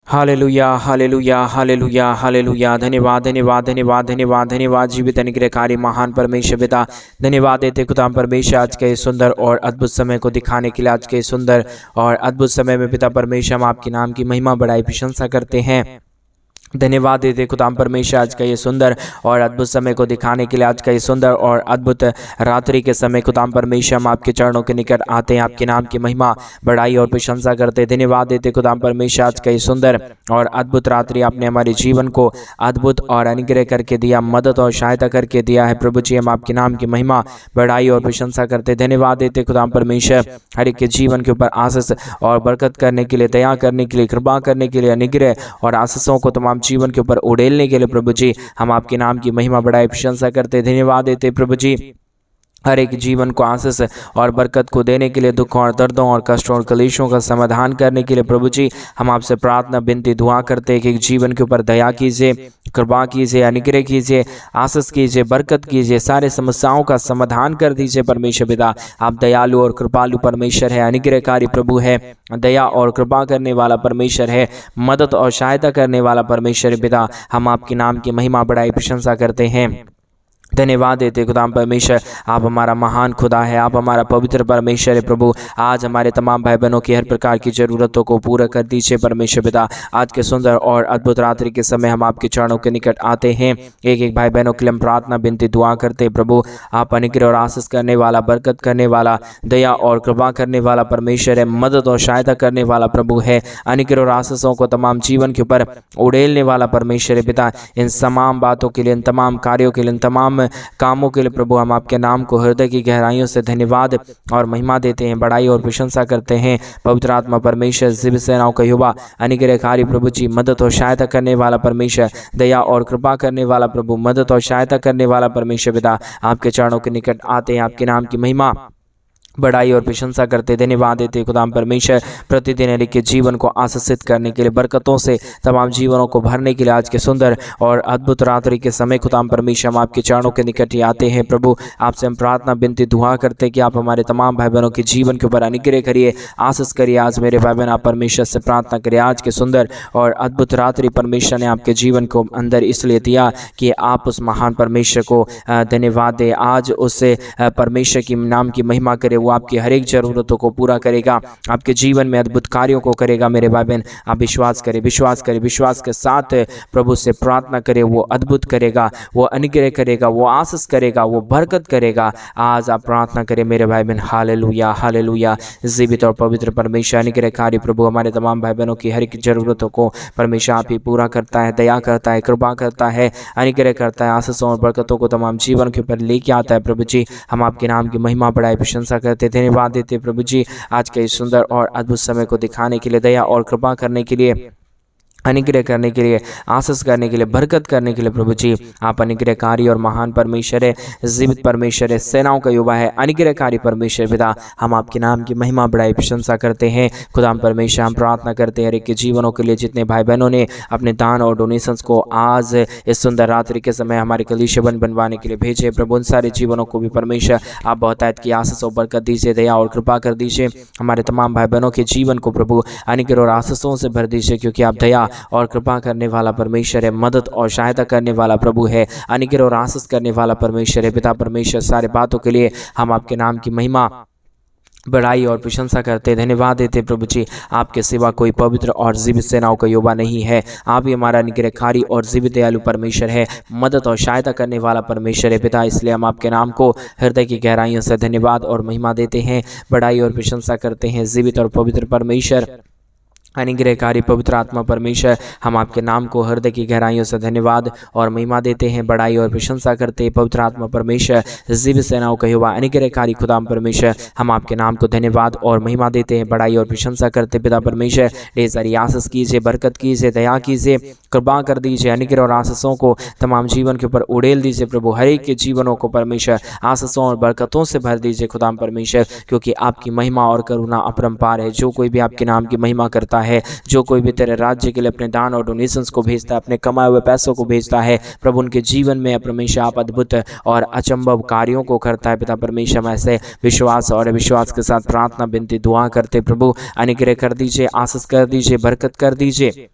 Hallelujah hallelujah hallelujah hallelujah. धन्यवाद धन्यवाद धन्यवाद धन्यवाद धन्यवाद जीवित अनुग्रहकारी महान परमेश्वर पिता, धन्यवाद देते खुदा परमेश्वर आज के सुंदर और अद्भुत समय को दिखाने के लिए। आज के सुंदर और अद्भुत समय में पिता परमेश्वर हम आपके नाम की महिमा बड़ाई प्रशंसा करते हैं। धन्यवाद देते खुदा परमेश्वर आज का ये सुंदर और अद्भुत समय को दिखाने के लिए। आज का ये सुंदर और अद्भुत रात्रि के समय खुदा परमेश्वर हम आपके चरणों के निकट आते हैं, आपके नाम की महिमा बड़ाई और प्रशंसा करते हैं। धन्यवाद देते खुदा परमेश्वर आज का ये सुंदर और अद्भुत रात्रि आपने हमारे जीवन को अद्भुत और अनुग्रह करके दिया, मदद और सहायता करके दिया है। प्रभु जी हम आपके नाम की महिमा बड़ाई और प्रशंसा करते। धन्यवाद देते खुदा परमेश्वर हर एक के जीवन के ऊपर आशीष और बरकत करने के लिए, दया करने के लिए, कृपा करने के लिए, अनुग्रह और आशीषों को तमाम जीवन के ऊपर उड़ेलने के लिए प्रभु जी हम आपके नाम की महिमा बड़ाई प्रशंसा करते। धन्यवाद देते प्रभु जी हर एक जीवन को आशीष और बरकत को देने के लिए, दुखों और दर्दों और कष्टों और कलेशों का समाधान करने के लिए प्रभु जी हम आपसे प्रार्थना विनती दुआ करते हैं कि जीवन के ऊपर दया कीजिए, कृपा कीजिए, अनुग्रह कीजिए, आशीष कीजिए, बरकत कीजिए, सारे समस्याओं का समाधान कर दीजिए। परमेश्वर पिता आप दयालु और कृपालु परमेश्वर है, अनुग्रहकारी प्रभु है, दया और कृपा करने वाला परमेश्वर है, मदद और सहायता करने वाला परमेश्वर पिता हम आपके नाम की महिमा बड़ाई प्रशंसा करते हैं। धन्यवाद देते खुदा परमेश्वर आप हमारा महान खुदा है, आप हमारा पवित्र परमेश्वर है। प्रभु आज हमारे तमाम भाई बहनों की हर प्रकार की ज़रूरतों को पूरा कर दीजिए परमेश्वर पिता। आज के सुंदर और अद्भुत रात्रि के समय हम आपके चरणों के निकट आते हैं, एक एक भाई बहनों के लिए हम प्रार्थना विनती दुआ करते हैं। प्रभु आप अनुग्रह और आशीष करने वाला, बरकत करने वाला, दया और कृपा करने वाला परमेश्वर है, मदद और सहायता करने वाला प्रभु है, अनुग्रह और आशीषों को तमाम जीवन के ऊपर उड़ेलने वाला परमेश्वर है पिता। इन तमाम बातों के लिए, इन तमाम कार्यों के लिए, इन तमाम कामों के लिए प्रभु हम आपके नाम को हृदय की गहराइयों से धन्यवाद और महिमा देते हैं, बड़ाई और प्रशंसा करते हैं। पवित्र आत्मा परमेश्वर जीवित सेनाओं का युवा अनुग्रहकारी प्रभु जी, मदद और सहायता करने वाला परमेश्वर, दया और कृपा करने वाला प्रभु, मदद और सहायता करने वाला परमेश्वर पिता आपके चरणों के निकट आते हैं, आपके नाम की महिमा बड़ाई और प्रशंसा करते। धन्यवाद देते खुदा परमेश्वर प्रतिदिन हर एक के जीवन को आशीषित करने के लिए, बरकतों से तमाम जीवनों को भरने के लिए। आज के सुंदर और अद्भुत रात्रि के समय खुदा परमेश्वर हम आपके चरणों के निकट ही आते हैं। प्रभु आपसे हम प्रार्थना विनती दुआ करते हैं कि आप हमारे तमाम भाई बहनों के जीवन के ऊपर अनुग्रह करिए, आशीष करिए। आज मेरे भाई बहन आप परमेश्वर से प्रार्थना करिए, आज के सुंदर और अद्भुत रात्रि परमेश्वर ने आपके जीवन को अंदर इसलिए दिया कि आप उस महान परमेश्वर को धन्यवाद दें। आज उससे परमेश्वर की नाम की महिमा करें, आपकी हर एक जरूरतों को पूरा करेगा, आपके जीवन में अद्भुत कार्यों को करेगा। मेरे भाई बहन आप विश्वास करें, विश्वास करें, विश्वास के साथ प्रभु से प्रार्थना करें। वो अद्भुत करेगा, वो अनुग्रह करेगा, वो आशीष करेगा, वो बरकत करेगा। आज आप प्रार्थना करें मेरे भाई बहन। Hallelujah hallelujah. जीवित और पवित्र परमेश्वर अनुग्रहकारी प्रभु हमारे तमाम भाई बहनों की हर एक जरूरतों को परमेश्वर आप ही पूरा करता है, दया करता है, कृपा करता है, अनुग्रह करता है, आशीषों और बरकतों को तमाम जीवन के ऊपर लेके आता है। प्रभु जी हम आपके नाम की महिमा बड़ाई प्रशंसा करते, धन्यवाद देते प्रभु जी आज के इस सुंदर और अद्भुत समय को दिखाने के लिए, दया और कृपा करने के लिए, अनुग्रह करने के लिए, आशीष करने के लिए, बरकत करने के लिए। प्रभु जी आप अनुग्रहकारी और महान परमेश्वर है, जीवित परमेश्वर है, सेनाओं का युवा है, अनुग्रहकारी परमेश्वर पिता हम आपके नाम की महिमा बड़ाई प्रशंसा करते हैं। खुदा परमेश्वर हम प्रार्थना करते हैं हर एक के जीवनों के लिए, जितने भाई बहनों ने अपने दान और डोनेशंस को आज इस सुंदर रात्रि के समय हमारे कलीसिया बनवाने के लिए भेजे। प्रभु उन सारे जीवनों को भी परमेश्वर आप बहुतायत की आशीष और बरकत दीजिए, दया और कृपा कर दीजिए। हमारे तमाम भाई बहनों के जीवन को प्रभु अनुग्रह और आशीषों से भर दीजिए, क्योंकि आप दया और कृपा करने वाला परमेश्वर है, मदद और सहायता करने वाला प्रभु है, अनुग्रह और आशीष करने वाला परमेश्वर है। पिता परमेश्वर सारे बातों के लिए हम आपके नाम की महिमा बड़ाई और प्रशंसा करते, धन्यवाद देते प्रभु जी आपके सिवा कोई पवित्र और जीवित सेनाओं का युवा नहीं है। आप ही हमारा अनुग्रहकारी और जीवित दयालु परमेश्वर है, मदद और सहायता करने वाला परमेश्वर है पिता। इसलिए हम आपके नाम को हृदय की गहराइयों से धन्यवाद और महिमा देते हैं, बड़ाई और प्रशंसा करते हैं। जीवित और पवित्र परमेश्वर, अनुग्रहकारी पवित्र आत्मा परमेश्वर हम आपके नाम को हृदय की गहराइयों से धन्यवाद और महिमा देते हैं, बड़ाई और प्रशंसा करते हैं। पवित्र आत्मा परमेश्वर, जीवित सेनाओं का युवा अनुग्रहकारी खुदा परमेश्वर हम आपके नाम को धन्यवाद और महिमा देते हैं, बड़ाई और प्रशंसा करते। पिता परमेश्वर ढेर सारी आशीष कीजिए, बरकत कीजिए, दया कीजिए, कृपा कर दीजिए, अनुग्रह और आशीषों को तमाम जीवन के ऊपर उड़ेल दीजिए। प्रभु हर एक के जीवनों को परमेश्वर आशीषों और बरकतों से भर दीजिए खुदा परमेश्वर, क्योंकि आपकी महिमा और करुणा अपरंपार है। जो कोई भी आपके नाम की महिमा करता है, जो कोई भी तेरे राज्य के लिए अपने दान और डोनेशंस को भेजता है, अपने कमाए हुए पैसों को भेजता है, प्रभु उनके जीवन में परमेश्वर आप अद्भुत और अचंभव कार्यों को करता है। पिता परमेश्वर हम ऐसे विश्वास और विश्वास के साथ प्रार्थना विनती दुआ करते, प्रभु अनुग्रह कर दीजिए, आशीष कर दीजिए, बरकत कर दीजिए।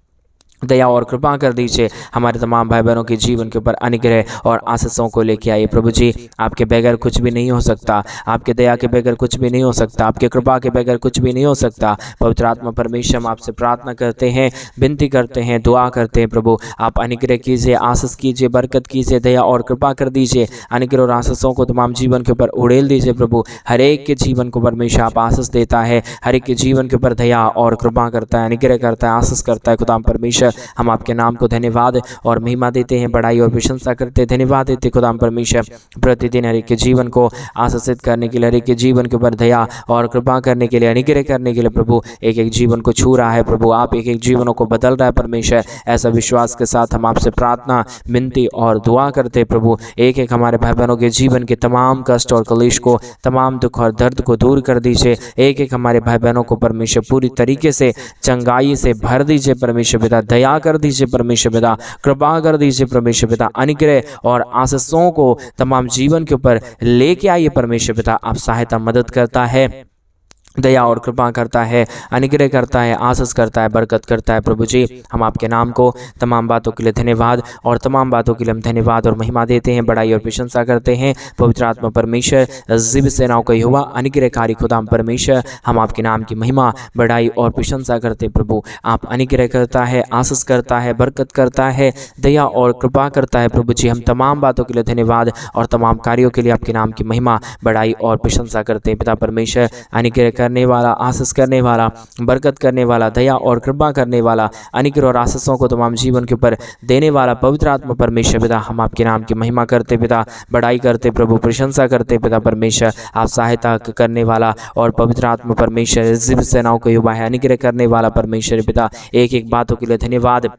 दया और कृपा कर दीजिए। हमारे तमाम भाई बहनों के जीवन के ऊपर अनुग्रह और आशीषों को लेके आइए प्रभु जी। आपके बगैर कुछ भी नहीं हो सकता, आपके दया के बगैर कुछ भी नहीं हो सकता, आपके कृपा के बगैर कुछ भी नहीं हो सकता। पवित्र आत्मा परमेश्वर, हम आपसे प्रार्थना करते हैं, विनती करते हैं, दुआ करते हैं प्रभु, आप अनुग्रह कीजिए, आशीष कीजिए, बरकत कीजिए, दया और कृपा कर दीजिए। अनुग्रह और आशीषों को तमाम जीवन के ऊपर उड़ेल दीजिए प्रभु। हर एक के जीवन को परमेश्वर आप आशीष देता है, हर एक के जीवन के ऊपर दया और कृपा करता है, अनुग्रह करता है, आशीष करता है। खुदा परमेश्वर, हम आपके नाम को धन्यवाद और महिमा देते हैं, बड़ाई और प्रशंसा करते हैं, धन्यवाद देते खुदा परमेश्वर। प्रतिदिन हर एक के जीवन को आशीषित करने के लिए, हर एक के जीवन के ऊपर दया और कृपा करने के लिए, अनुग्रह करने के लिए प्रभु, एक एक जीवन को छू रहा है प्रभु, आप एक एक जीवनों को बदल रहा है परमेश्वर। ऐसा विश्वास के साथ हम आपसे प्रार्थना, विनती और दुआ करते हैं प्रभु। एक एक हमारे भाई बहनों के जीवन के तमाम कष्ट और कलेश को, तमाम दुख और दर्द को दूर कर दीजिए। एक एक हमारे भाई बहनों को परमेश्वर पूरी तरीके से चंगाई से भर दीजिए परमेश्वर पिता, दया कर दीजिए परमेश्वर पिता, कृपा कर दीजिए परमेश्वर पिता। अनुग्रह और आशीषों को तमाम जीवन के ऊपर लेके आइए परमेश्वर पिता। आप सहायता मदद करता है, दया और कृपा करता है, अनुग्रह करता है, आशीष करता है, बरकत करता है प्रभु जी। हम आपके नाम को तमाम बातों के लिए धन्यवाद और तमाम बातों के लिए हम धन्यवाद और महिमा देते हैं, बड़ाई और प्रशंसा करते हैं। पवित्र आत्मा परमेश्वर, जिब सेनाओं का यहोवा, अनुग्रहकारी खुदाम परमेश्वर, हम आपके नाम की महिमा, बड़ाई और प्रशंसा करते प्रभु। आप अनुग्रह करता है, आशीष करता है, बरकत करता है, दया और कृपा करता है प्रभु जी। हम तमाम बातों के लिए धन्यवाद और तमाम कार्यों के लिए आपके नाम की महिमा, बड़ाई और प्रशंसा करते हैं पिता परमेश्वर। अनुग्रह करने वाला, आशीष करने वाला, बरकत करने वाला, दया और कृपा करने वाला, अनुग्रह और आशीषों को तमाम जीवन के ऊपर देने वाला पवित्र आत्मा परमेश्वर पिता, हम आपके नाम की महिमा करते पिता, बड़ाई करते प्रभु, प्रशंसा करते पिता परमेश्वर। आप सहायता करने वाला और पवित्र आत्मा परमेश्वर, जिब सेनाओं को युवा है, अनुग्रह करने वाला परमेश्वर पिता। एक एक बातों के लिए धन्यवाद,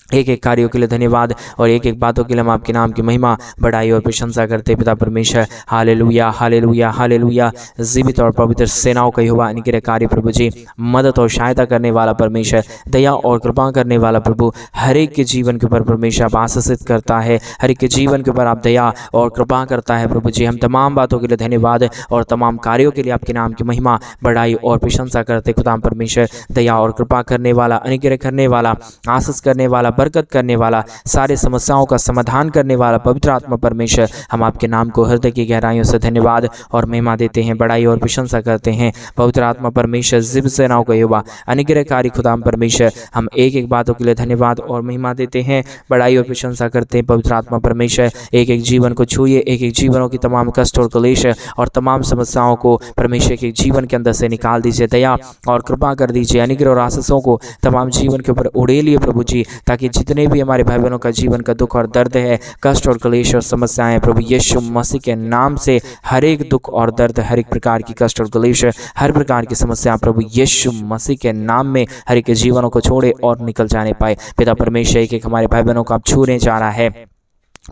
एक एक कार्यों के लिए धन्यवाद और एक एक बातों के लिए हम आपके नाम की महिमा, बड़ाई और प्रशंसा करते पिता परमेश्वर। Hallelujah, hallelujah, hallelujah. जीवित और पवित्र सेनाओं का यहोवा, अनुग्रहकारी प्रभु जी, मदद और सहायता करने वाला परमेश्वर, दया और कृपा करने वाला प्रभु, हर एक के जीवन के ऊपर परमेश्वर आप आशीषित करता है, हर एक के जीवन के ऊपर आप दया और कृपा करता है प्रभु जी। हम तमाम बातों के लिए धन्यवाद और तमाम कार्यों के लिए आपके नाम की महिमा, बड़ाई और प्रशंसा करते खुदा परमेश्वर। दया और कृपा करने वाला, अनुग्रह करने वाला, आशीष करने वाला, बरकत करने वाला, सारे समस्याओं का समाधान करने वाला पवित्र आत्मा परमेश्वर, हम आपके नाम को हृदय की गहराइयों से धन्यवाद और महिमा देते हैं, बड़ाई और प्रशंसा करते हैं। पवित्र आत्मा परमेश्वर, जिब सेनाओं का यहोवा, अनुग्रहकारी खुदाम परमेश्वर, हम एक एक बातों के लिए धन्यवाद और महिमा देते हैं, बड़ाई और प्रशंसा करते हैं। पवित्र आत्मा परमेश्वर, एक एक जीवन को छूइए, एक एक जीवनों की तमाम कष्ट और क्लेश और तमाम समस्याओं को परमेश्वर के जीवन के अंदर से निकाल दीजिए, दया और कृपा कर दीजिए। अनुग्रह और आशीषों को तमाम जीवन के ऊपर उड़ेलिए प्रभु जी, ताकि जितने भी हमारे भाई बहनों का जीवन का दुख और दर्द है, कष्ट और क्लेश और समस्याएं, प्रभु यीशु मसीह के नाम से हर एक दुख और दर्द, हर एक प्रकार की कष्ट और क्लेश, हर प्रकार की समस्या प्रभु यीशु मसीह के नाम में हर एक के जीवनों को छोड़े और निकल जाने पाए। पिता परमेश्वर, एक एक हमारे भाई बहनों को आप छूने जा रहा है,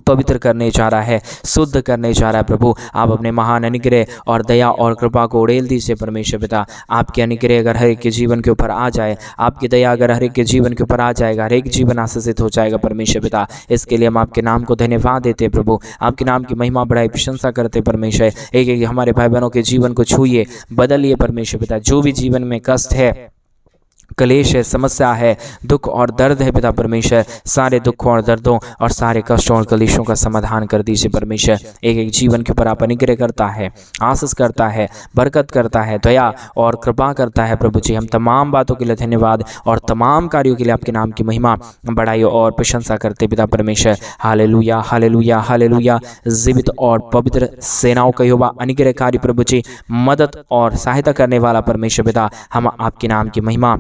पवित्र करने जा रहा है, शुद्ध करने जा रहा है प्रभु। आप अपने महान अनुग्रह और दया और कृपा को उड़ेल दीजिए परमेश्वर पिता। आपके अनुग्रह अगर हर एक के जीवन के ऊपर आ जाए, आपकी दया अगर हर एक के जीवन के ऊपर आ जाएगा, हर एक जीवन आशीषित हो जाएगा परमेश्वर पिता। इसके लिए हम आपके नाम को धन्यवाद देते प्रभु, आपके नाम की महिमा, बड़ाई, प्रशंसा करते परमेश्वर। एक एक हमारे भाई बहनों के जीवन को छूइए, बदलिए परमेश्वर पिता। जो भी जीवन में कष्ट है, क्लेश है, समस्या है, दुख और दर्द है पिता परमेश्वर, सारे दुखों और दर्दों और सारे कष्टों और क्लेशों का समाधान कर दीजिए परमेश्वर। एक एक जीवन के ऊपर आप अनुग्रह करता है, आशीष करता है, बरकत करता है, दया और कृपा करता है प्रभु जी। हम तमाम बातों के लिए धन्यवाद और तमाम कार्यों के लिए आपके नाम की महिमा, बड़ाई और प्रशंसा करते पिता परमेश्वर। Hallelujah, hallelujah, hallelujah. जीवित और पवित्र सेनाओं का यहोवा, अनुग्रहकारी प्रभु जी, मदद और सहायता करने वाला परमेश्वर पिता, हम आपके नाम की महिमा,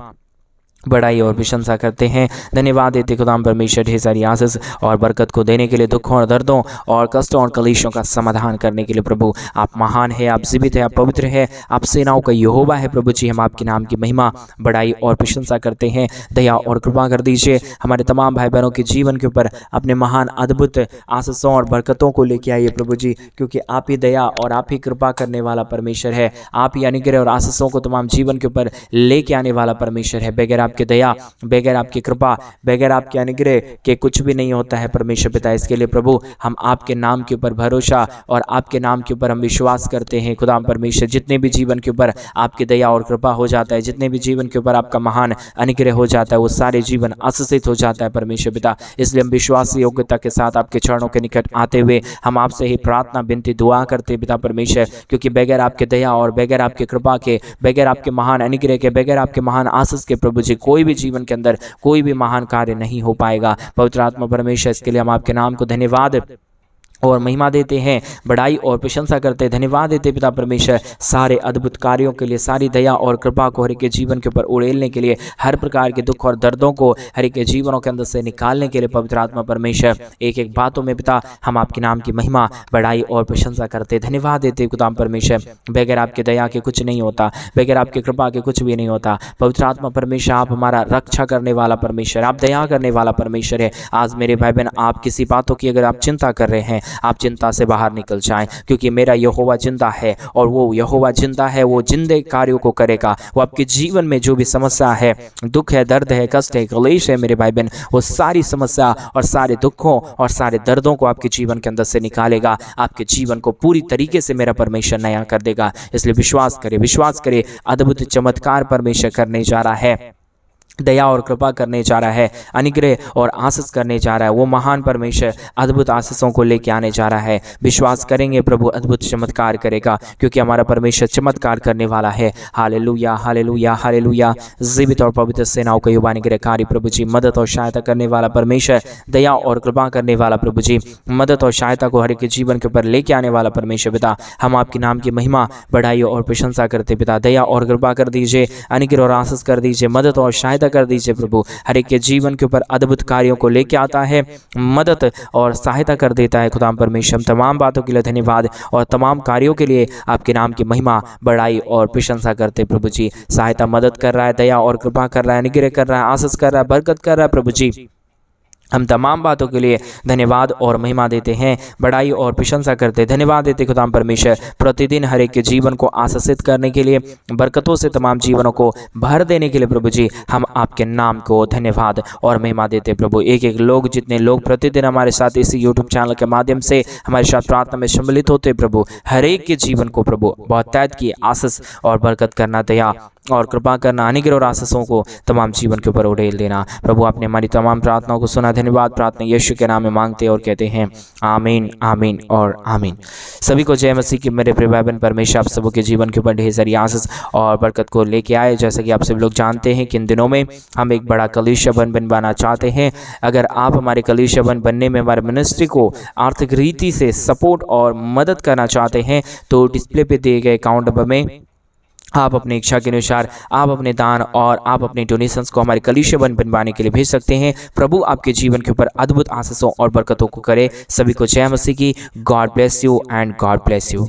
बड़ाई और प्रशंसा करते हैं, धन्यवाद देते खुदाम परमेश्वर। ढेर सारी आशीष और बरकत को देने के लिए, दुखों और दर्दों और कष्टों और कलेशों का समाधान करने के लिए प्रभु। आप महान है, आप जीवित है, आप पवित्र है, आप सेनाओं का यहोवा है प्रभु जी। हम आपके नाम की महिमा, बड़ाई और प्रशंसा करते हैं, दया और कृपा कर दीजिए हमारे तमाम भाई बहनों के जीवन के ऊपर। अपने महान अद्भुत आशीषों और बरकतों को लेके आइए प्रभु जी, क्योंकि आप ही दया और आप ही कृपा करने वाला परमेश्वर है। आप ही अनुग्रह और आशीषों को तमाम जीवन के ऊपर लेके आने वाला परमेश्वर है। बगैर आपके दया, बगैर आपकी कृपा, बगैर आपके अनुग्रह के कुछ भी नहीं होता है परमेश्वर पिता। इसके लिए प्रभु हम आपके नाम के ऊपर भरोसा और आपके नाम के ऊपर हम विश्वास करते हैं खुदा परमेश्वर। जितने भी जीवन के ऊपर आपकी दया और कृपा हो जाता है, जितने भी जीवन के ऊपर आपका महान अनुग्रह हो जाता है, वो सारे जीवन आशीषित हो जाता है परमेश्वर पिता। इसलिए हम विश्वास योग्यता के साथ आपके चरणों के निकट आते हुए हम आपसे ही प्रार्थना विनती दुआ करते पिता परमेश्वर, क्योंकि बगैर आपके दया और बगैर आपके कृपा के, बगैर आपके महान अनुग्रह के, बगैर आपके महान आशीष के प्रभु जी कोई भी जीवन के अंदर कोई भी महान कार्य नहीं हो पाएगा पवित्र आत्मा परमेश्वर। इसके लिए हम आपके नाम को धन्यवाद और महिमा देते हैं, बड़ाई और प्रशंसा करते हैं, धन्यवाद देते पिता परमेश्वर सारे अद्भुत कार्यों के लिए, सारी दया और कृपा को हर एक के जीवन के ऊपर उड़ेलने के लिए, हर प्रकार के दुख और दर्दों को हर एक के जीवनों के अंदर से निकालने के लिए पवित्र आत्मा परमेश्वर एक एक बातों में पिता हम आपके नाम की महिमा, बड़ाई और प्रशंसा करते, धन्यवाद देते पिता परमेश्वर। बगैर आपके दया के कुछ नहीं होता, बगैर आपके कृपा के कुछ भी नहीं होता पवित्र आत्मा परमेश्वर। आप हमारा रक्षा करने वाला परमेश्वर, आप दया करने वाला परमेश्वर है। आज मेरे भाई बहन आप किसी बातों की अगर आप चिंता कर रहे हैं, आप चिंता से बाहर निकल जाएं, क्योंकि मेरा यहोवा जिंदा है और वो यहोवा जिंदा है, वो जिंदे कार्यों को करेगा। वो आपके जीवन में जो भी समस्या है, दुख है, दर्द है, कष्ट है, क्लेश है मेरे भाई बहन, वो सारी समस्या और सारे दुखों और सारे दर्दों को आपके जीवन के अंदर से निकालेगा, आपके जीवन को पूरी तरीके से मेरा परमेश्वर नया कर देगा। इसलिए विश्वास करें, विश्वास करें, अद्भुत चमत्कार परमेश्वर करने जा रहा है, दया और कृपा करने जा रहा है, अनुग्रह और आशीष करने जा रहा है। वो महान परमेश्वर अद्भुत आशीषों को लेके आने जा रहा है। विश्वास करेंगे प्रभु अद्भुत चमत्कार करेगा, क्योंकि हमारा परमेश्वर चमत्कार करने वाला है। Hallelujah, hallelujah, hallelujah. जीवित और पवित्र सेनाओं का युवा अनुग्रहकारी प्रभु जी, मदद और सहायता करने वाला परमेश्वर, दया और कृपा करने वाला प्रभु जी, मदद और सहायता को हर एक के जीवन के ऊपर लेके आने वाला परमेश्वर पिता, हम आपके नाम की महिमा, बड़ाई और प्रशंसा करते पिता। दया और कृपा कर दीजिए, अनुग्रह और आशीष कर दीजिए, मदद और सहायता कर दीजिए प्रभु। हर एक के जीवन के ऊपर अद्भुत कार्यों को लेके आता है, मदद और सहायता कर देता है खुदा परमेश्वर। तमाम बातों के लिए धन्यवाद और तमाम कार्यों के लिए आपके नाम की महिमा, बड़ाई और प्रशंसा करते प्रभु जी। सहायता, मदद कर रहा है, दया और कृपा कर रहा है, अनुग्रह कर रहा है, आशीष कर रहा है, बरकत कर रहा है प्रभु जी। हम तमाम बातों के लिए धन्यवाद और महिमा देते हैं, बड़ाई और प्रशंसा करते, धन्यवाद देते खुदा परमेश्वर। प्रतिदिन हर एक के जीवन को आशीषित करने के लिए, बरकतों से तमाम जीवनों को भर देने के लिए प्रभु जी हम आपके नाम को धन्यवाद और महिमा देते प्रभु। एक एक लोग, जितने लोग प्रतिदिन हमारे साथ इसी यूट्यूब चैनल के माध्यम से हमारे साथ प्रार्थना में सम्मिलित होते प्रभु, हर एक के जीवन को प्रभु बहुतायत की आशीष और बरकत करना, दया और कृपा करना, अनुग्रह और आशीषों को तमाम जीवन के ऊपर उड़ेल देना प्रभु। आपने हमारी तमाम प्रार्थनाओं को सुना, धन्यवाद। प्रार्थना यीशु के नाम में मांगते और कहते हैं आमीन, आमीन और आमीन। सभी को जय मसीह की। मेरे प्रिय भाई बहन, परमेश्वर आप सबों के जीवन के ऊपर ढेर सारी आशीष और बरकत को लेके आए। जैसा कि आप सब लोग जानते हैं कि इन दिनों में हम एक बड़ा कलीसिया बनवाना चाहते हैं। अगर आप हमारे कलीसिया बनने में हमारे मिनिस्ट्री को आर्थिक रीति से सपोर्ट और मदद करना चाहते हैं तो डिस्प्ले पे दिए गए अकाउंट नंबर में आप अपनी इच्छा के अनुसार आप अपने दान और आप अपने डोनेशंस को हमारे कलीसिया बनवाने के लिए भेज सकते हैं। प्रभु आपके जीवन के ऊपर अद्भुत आशीषों और बरकतों को करे। सभी को जय मसीह की। God bless you and God bless you.